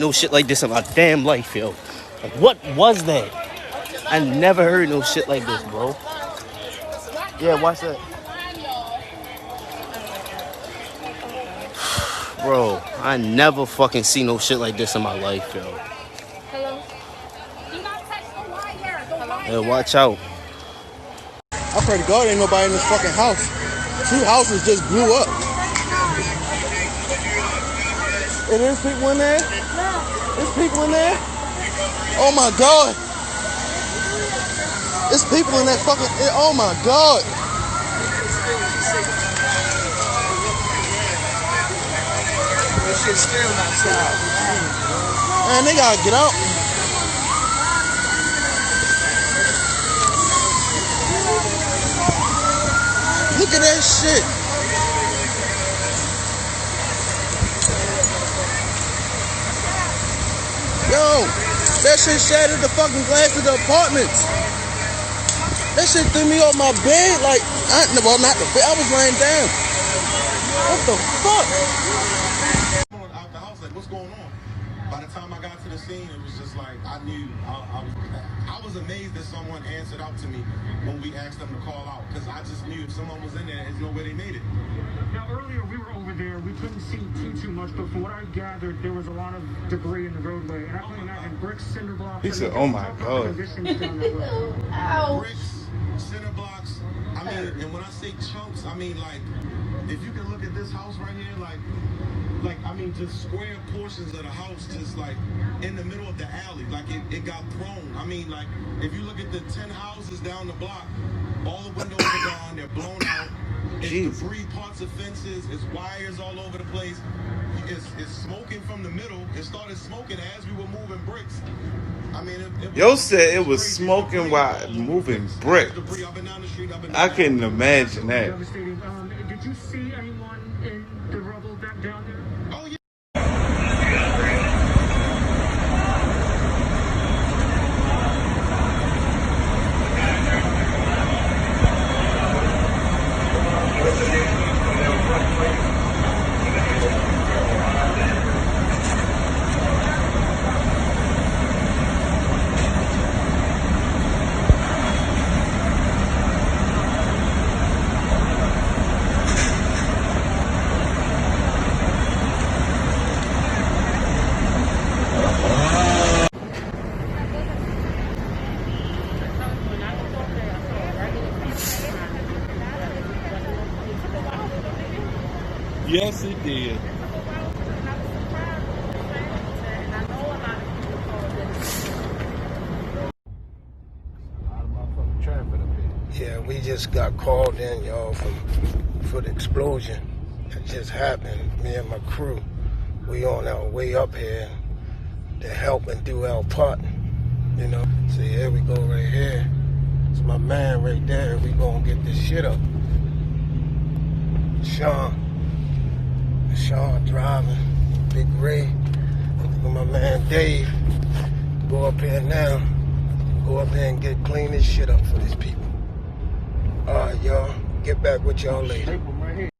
No shit like this in my damn life, yo. Like, what was that? I never heard no shit like this, bro. Yeah, watch that. Bro, I never fucking see no shit like this in my life, yo. Hello? Do not touch the wire. The wire. Yeah, watch out. I pray to God ain't nobody in this fucking house. 2 houses just blew up. And there's people in there? There's people in there? Oh my God. There's people in that fucking, oh my God. That shit's still outside. Man, they gotta get out. Look at that shit. Yo, that shit shattered the fucking glass of the apartments. That shit threw me off my bed like, well, not the bed, I was laying down. What the fuck? Out the house, like, what's going on? By the time I got to the scene, it was just like, I knew, I was amazed that someone answered out to me when we asked them to call out, because I just knew if someone was in there, there's no way they made it. Now, earlier we were over there, we couldn't see too much, but from what I gathered, there was a lot of debris in the roadway, and I can imagine bricks, cinder blocks. He said, oh my God. Bricks, cinder blocks, I mean, and when I say chunks, I mean, like, if you can look at this house right here, like, I mean, just square portions of the house, just like in the middle of the alley, like it got thrown. I mean, like, if you look at the 10 houses down the block, all the windows are gone, they're blown out. It's debris, parts of fences, it's wires all over the place. It's smoking from the middle. It started smoking as we were moving bricks. I mean, Yo said it was smoking while moving bricks. I couldn't imagine that. Did you see anyone in the rubble back down there? Oh, yeah. Yes, it did. Yeah, we just got called in, y'all, for the explosion that just happened. Me and my crew, we on our way up here to help and do our part, you know. See, here we go right here. It's my man right there. We gonna get this shit up. Sean driving, Big Ray, and my man Dave. Go up here now. Go up here and clean this shit up for these people. All right, y'all. Get back with y'all later.